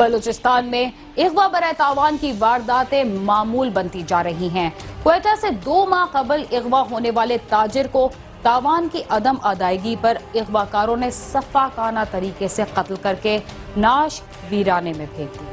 بلوچستان میں اغوا برائے تاوان کی وارداتیں معمول بنتی جا رہی ہیں۔ کوئٹہ سے 2 ماہ قبل اغوا ہونے والے تاجر کو تاوان کی عدم ادائیگی پر اغوا کاروں نے سفاکانہ طریقے سے قتل کر کے نعش ویرانے میں پھینک دی۔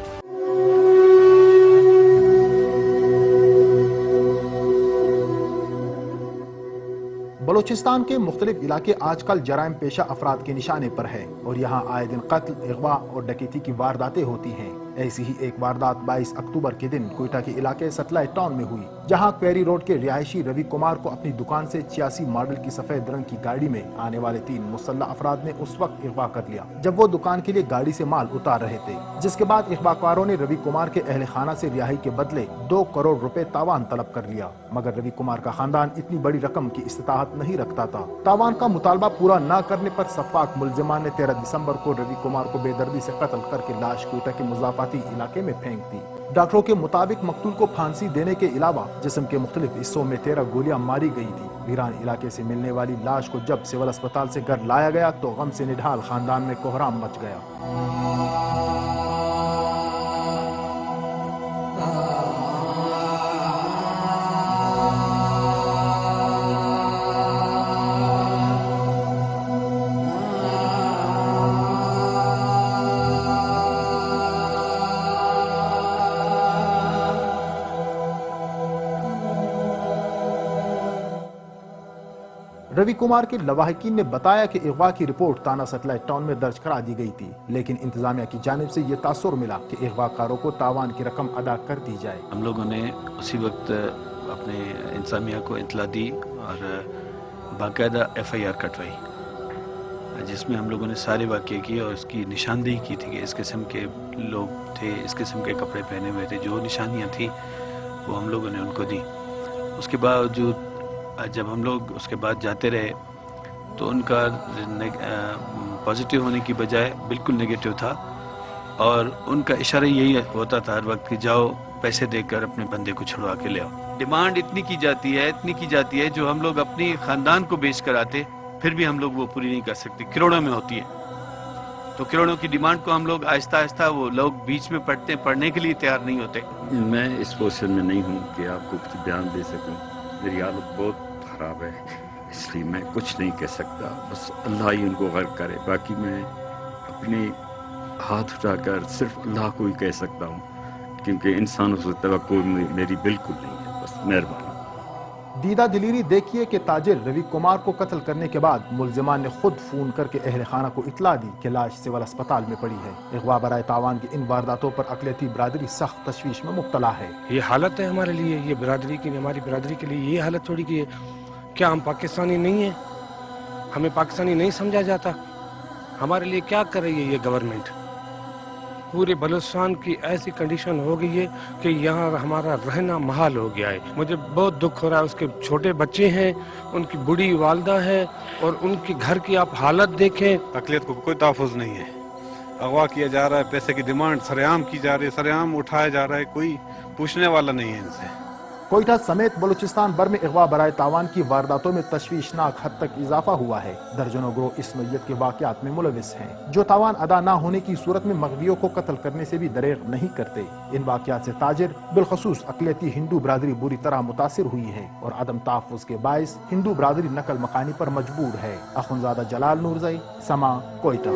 بلوچستان کے مختلف علاقے آج کل جرائم پیشہ افراد کے نشانے پر ہیں اور یہاں آئے دن قتل، اغوا اور ڈکیتی کی وارداتیں ہوتی ہیں۔ ایسی ہی ایک واردات 22 اکتوبر کے دن کوئٹہ کے علاقے سیٹلائٹ ٹاؤن میں ہوئی، جہاں کویری روڈ کے رہائشی روی کمار کو اپنی دکان سے 86 ماڈل کی سفید رنگ کی گاڑی میں آنے والے 3 مسلح افراد نے اس وقت اغوا کر لیا جب وہ دکان کے لیے گاڑی سے مال اتار رہے تھے، جس کے بعد اغوا کاروں نے روی کمار کے اہل خانہ سے رہائی کے بدلے 2 کروڑ روپے تاوان طلب کر لیا، مگر روی کمار کا خاندان اتنی بڑی رقم کی استطاعت نہیں رکھتا تھا۔ تاوان کا مطالبہ پورا نہ کرنے پر سفاک ملزمان نے 13 دسمبر کو روی کمار کو بے دردی سے قتل کر کے لاش کوئٹہ کے مضافاتی علاقے میں پھینک دی۔ ڈاکٹروں کے مطابق مقتول کو پھانسی دینے کے علاوہ جسم کے مختلف حصوں میں 13 گولیاں ماری گئی تھی۔ ویران علاقے سے ملنے والی لاش کو جب سول اسپتال سے گھر لایا گیا تو غم سے نڈھال خاندان میں کوہرام مچ گیا۔ روی کمار کے لواحقین نے بتایا کہ اغوا کی رپورٹ تانا سیٹلائٹ ٹاؤن میں درج کرا دی گئی تھی، لیکن انتظامیہ کی جانب سے یہ تاثر ملا کہ اغوا کاروں کو تاوان کی رقم ادا کر دی جائے۔ ہم لوگوں نے اسی وقت اپنے انتظامیہ کو اطلاع دی اور باقاعدہ FIR کٹوائی، جس میں ہم لوگوں نے سارے واقعے کی اور اس کی نشاندہی کی تھی کہ اس قسم کے لوگ تھے، اس قسم کے کپڑے پہنے ہوئے تھے، جو نشانیاں تھیں وہ ہم لوگوں نے ان کو دی۔ اس کے باوجود جب ہم لوگ اس کے بعد جاتے رہے تو ان کا پازیٹیو ہونے کی بجائے بالکل نیگیٹو تھا، اور ان کا اشارہ یہی ہوتا تھا ہر وقت کہ جاؤ پیسے دے کر اپنے بندے کو چھڑوا کے لے آؤ۔ ڈیمانڈ اتنی کی جاتی ہے جو ہم لوگ اپنی خاندان کو بیچ کر آتے، پھر بھی ہم لوگ وہ پوری نہیں کر سکتے، کروڑوں میں ہوتی ہے۔ تو کروڑوں کی ڈیمانڈ کو ہم لوگ آہستہ آہستہ وہ لوگ بیچ میں پڑھنے کے لیے تیار نہیں ہوتے۔ میں اس پوزیشن میں نہیں ہوں کہ آپ کو کچھ بیان دے سکوں، میری حالت بہت خراب ہے، اس لیے میں کچھ نہیں کہہ سکتا، بس اللہ ہی ان کو غرق کرے۔ باقی میں اپنی ہاتھ اٹھا کر صرف اللہ کو ہی کہہ سکتا ہوں، کیونکہ انسانوں سے توقع میری بالکل نہیں ہے۔ بس مہربانی۔ دیدہ دلیری دیکھیے کہ تاجر روی کمار کو قتل کرنے کے بعد ملزمان نے خود فون کر کے اہل خانہ کو اطلاع دی کہ لاش سول اسپتال میں پڑی ہے۔ اغوا برائے تاوان کی ان وارداتوں پر اقلیتی برادری سخت تشویش میں مبتلا ہے۔ یہ حالت ہے ہمارے لیے، یہ ہماری برادری کے لیے یہ حالت تھوڑی کی ہے۔ کیا ہم پاکستانی نہیں ہیں؟ ہمیں پاکستانی نہیں سمجھا جاتا؟ ہمارے لیے کیا کر رہی ہے یہ گورنمنٹ؟ پورے بلوچستان کی ایسی کنڈیشن ہو گئی ہے کہ یہاں ہمارا رہنا محال ہو گیا ہے۔ مجھے بہت دکھ ہو رہا ہے، اس کے چھوٹے بچے ہیں، ان کی بوڑھی والدہ ہے، اور ان کی گھر کی آپ حالت دیکھیں۔ اقلیت کو کوئی تحفظ نہیں ہے، اغوا کیا جا رہا ہے، پیسے کی ڈیمانڈ سرعام کی جا رہی ہے، سرعام اٹھایا جا رہا ہے، کوئی پوچھنے والا نہیں ہے ان سے۔ کوئٹہ سمیت بلوچستان بھر میں اغوا برائے تاوان کی وارداتوں میں تشویشناک حد تک اضافہ ہوا ہے۔ درجنوں گروہ اس نوعیت کے واقعات میں ملوث ہیں، جو تاوان ادا نہ ہونے کی صورت میں مغویوں کو قتل کرنے سے بھی دریغ نہیں کرتے۔ ان واقعات سے تاجر بالخصوص اقلیتی ہندو برادری بری طرح متاثر ہوئی ہے اور عدم تحفظ کے باعث ہندو برادری نقل مکانی پر مجبور ہے۔ اخونزادہ جلال نورزئی، سما، کوئٹہ۔